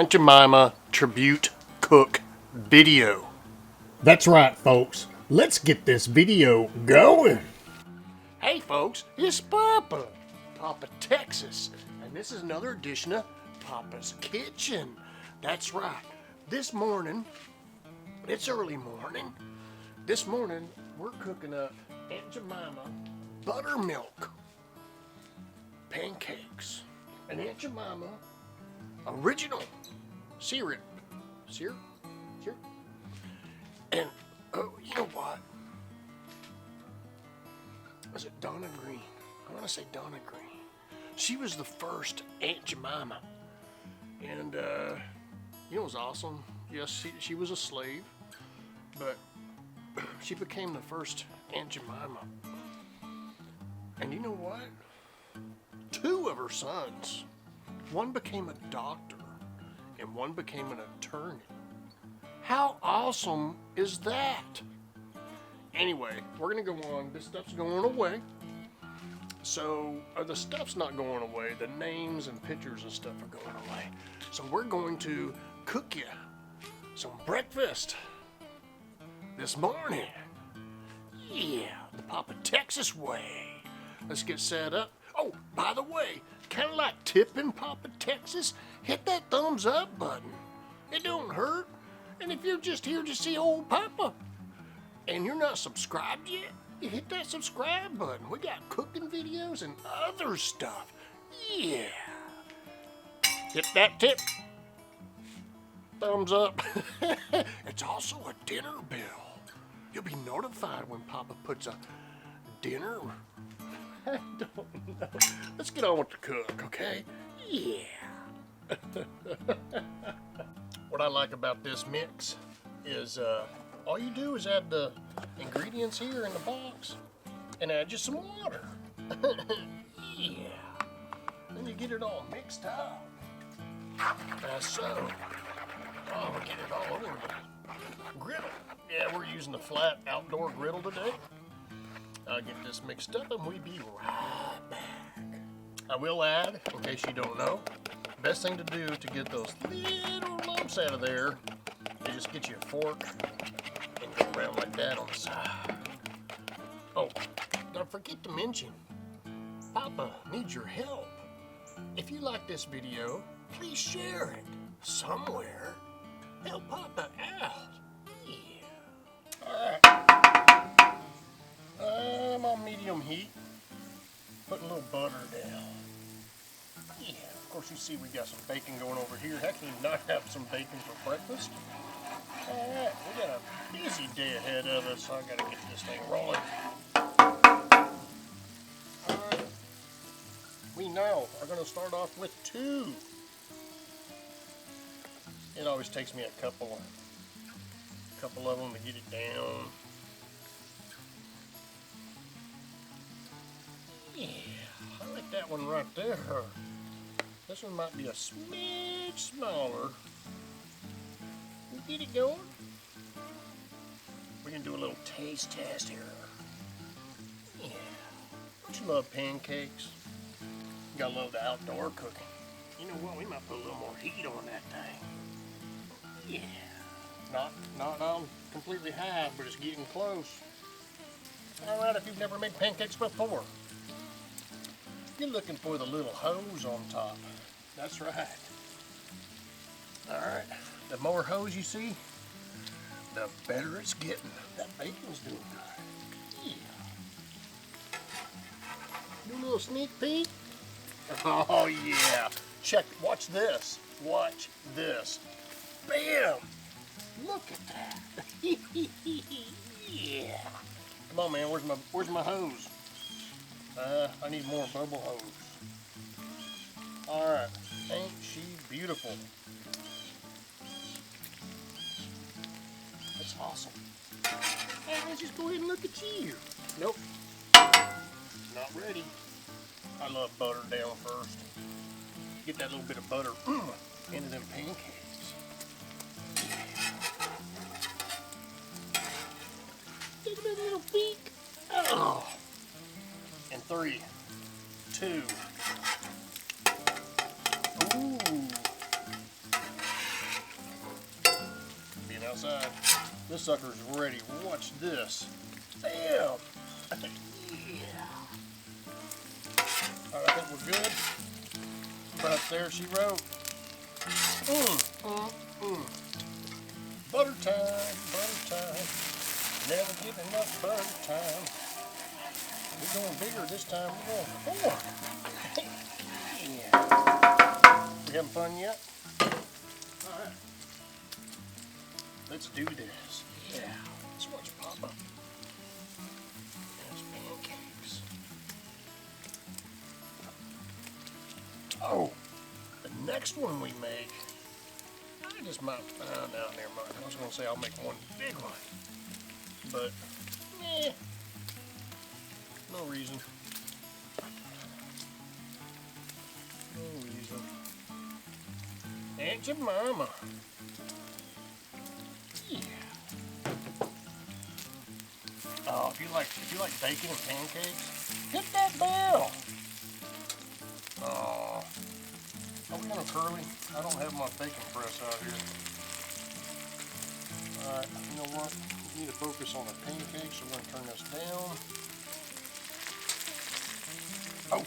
Aunt Jemima tribute cook video. That's right, folks. Let's get this video going. Hey folks, it's Papa Texas, and this is another edition of Papa's Kitchen. That's right. This morning, it's early morning. This morning, we're cooking up Aunt Jemima buttermilk pancakes. And Aunt Jemima original syrup. And, oh, you know what? Was it Donna Green? I want to say Donna Green. She was the first Aunt Jemima. And, you know, it was awesome. Yes, she was a slave, but she became the first Aunt Jemima. And you know what? Two of her sons, one became a doctor and one became an attorney. How awesome is that? Anyway, we're gonna go on. This stuff's going away. So, the stuff's not going away. The names and pictures and stuff are going away. So we're going to cook you some breakfast this morning. Yeah, the Papa Texas way. Let's get set up. Oh, by the way, kind of like tipping Papa Texas, hit that thumbs up button. It don't hurt. And if you're just here to see old Papa and you're not subscribed yet, you hit that subscribe button. We got cooking videos and other stuff. Yeah. Hit that tip. Thumbs up. It's also a dinner bell. You'll be notified when Papa puts a dinner. I don't know. Let's get on with the cook, okay? Yeah. What I like about this mix is all you do is add the ingredients here in the box and add just some water. Yeah. Then you get it all mixed up. As so. Oh, we get it all over the griddle. Yeah, we're using the flat outdoor griddle today. I'll get this mixed up and we'll be right back. I will add, in case you don't know, best thing to do to get those little lumps out of there is just get you a fork and go around like that on the side. Oh, don't forget to mention, Papa needs your help. If you like this video, please share it somewhere. Help Papa out. Yeah. Alright. I'm on medium heat. Putting a little butter down. Yeah, of course you see we got some bacon going over here. How can you not have some bacon for breakfast? Alright, we got a busy day ahead of us, so I gotta get this thing rolling. Alright. We now are gonna start off with 2. It always takes me a couple of them to get it down. Yeah, I like that one right there. This one might be a smidge smaller. We get it going. We're gonna do a little taste test here. Yeah, don't you love pancakes? You gotta love the outdoor cooking. You know what? We might put a little more heat on that thing. Yeah, not on completely high, but it's getting close. All right, if you've never made pancakes before, you're looking for the little hose on top. That's right. All right, the more hose you see, the better it's getting. That bacon's doing good. Yeah. Do a little sneak peek. Oh yeah. Check. Watch this. Watch this. Bam! Look at that. Yeah. Come on, man. Where's my hose? I need more bubble hose. All right. Ain't she beautiful? That's awesome. Hey, let's just go ahead and look at you. Nope. Not ready. I love butter down first. Get that little bit of butter into them pancakes. Take a little peek. Oh. And 3, 2. Ooh. outside. This sucker's ready. Watch this. Bam! Yeah. Alright, I think we're good. Right there, she wrote. Butter time, butter time. Never give enough butter time. We're going bigger this time. We're going 4. Yeah. We having fun yet? Alright. Let's do this. Yeah. Let's watch it pop up. There's pancakes. Oh, the next one we make, I just might find out. Never mind. I was going to say I'll make one big one. But, no reason. No reason. Aunt Jemima. Yeah. Oh, if you like bacon and pancakes, hit that bell. Oh, are we gonna curly? I don't have my bacon press out here. All right, you know what? We need to focus on the pancakes, so we're gonna turn this down. Oh.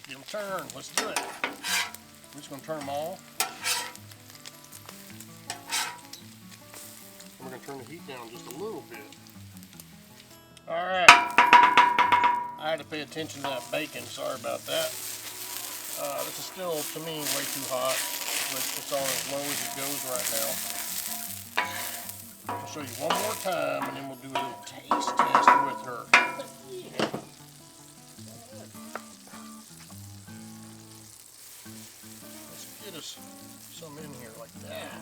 Give them a turn. Let's do it. We're just going to turn them all. And we're going to turn the heat down just a little bit. Alright. I had to pay attention to that bacon. Sorry about that. This is still, to me, way too hot. But it's on as low as it goes right now. I'll show you one more time, and then we'll do a little taste test with her. Yeah. Let's get us some in here like that.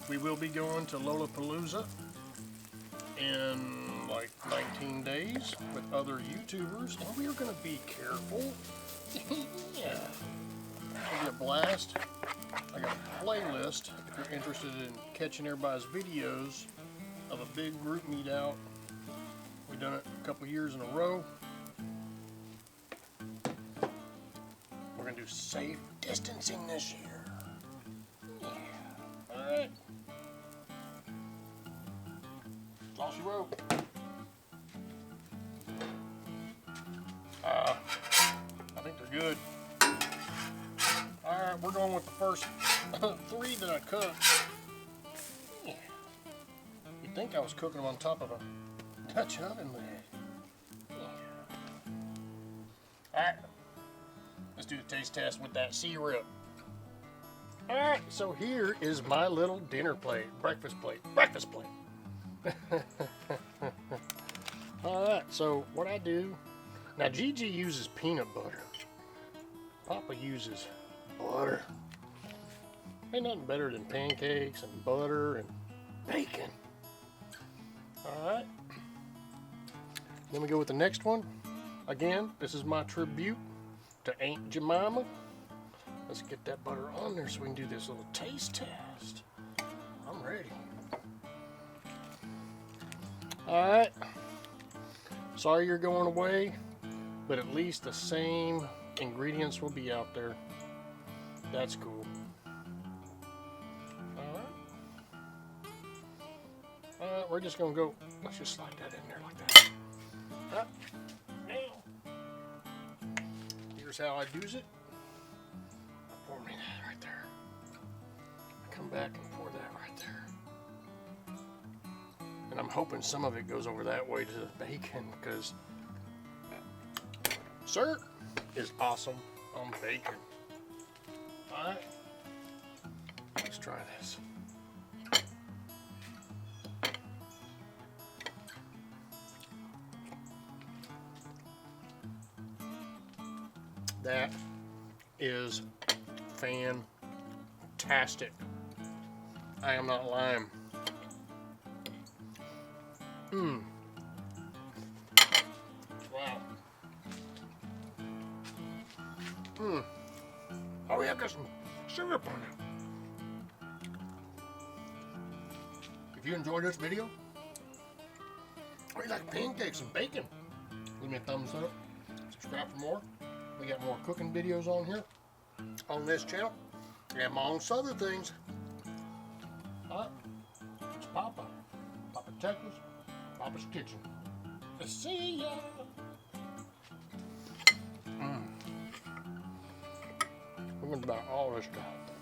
We will be going to Lollapalooza in like 19 days with other YouTubers, and we are going to be careful. Yeah. It'll be a blast. I got a playlist if you're interested in catching everybody's videos of a big group meet out. We've done it a couple years in a row. We're going to do safe distancing this year. Yeah. Alright. That's all she wrote. I think they're good. Alright, we're going with the first 3 that I cooked. Yeah. You'd think I was cooking them on top of a Dutch oven lid. Yeah. Alright, let's do the taste test with that syrup. Alright, so here is my little dinner plate, breakfast plate. Alright, so what I do, now Gigi uses peanut butter. Papa uses butter. Ain't nothing better than pancakes and butter and bacon. Alright. Then we go with the next one. Again, this is my tribute to Aunt Jemima. Let's get that butter on there so we can do this little taste test. I'm ready. Alright. Sorry you're going away, but at least the same ingredients will be out there. That's cool. Alright, we're just gonna go, let's just slide that in there like that. Now, here's how I do's it. I pour me that right there. I come back and pour that right there. And I'm hoping some of it goes over that way to the bacon, because sir is awesome on bacon. Alright, let's try this. That is fantastic. I am not lying. Wow. Oh yeah, got some syrup on it. If you enjoyed this video, or you like pancakes and bacon, leave me a thumbs up, subscribe for more. We got more cooking videos on here, on this channel, and amongst other things. It's Papa. Papa Texas, Papa's Kitchen. See ya. We're going to buy all this stuff.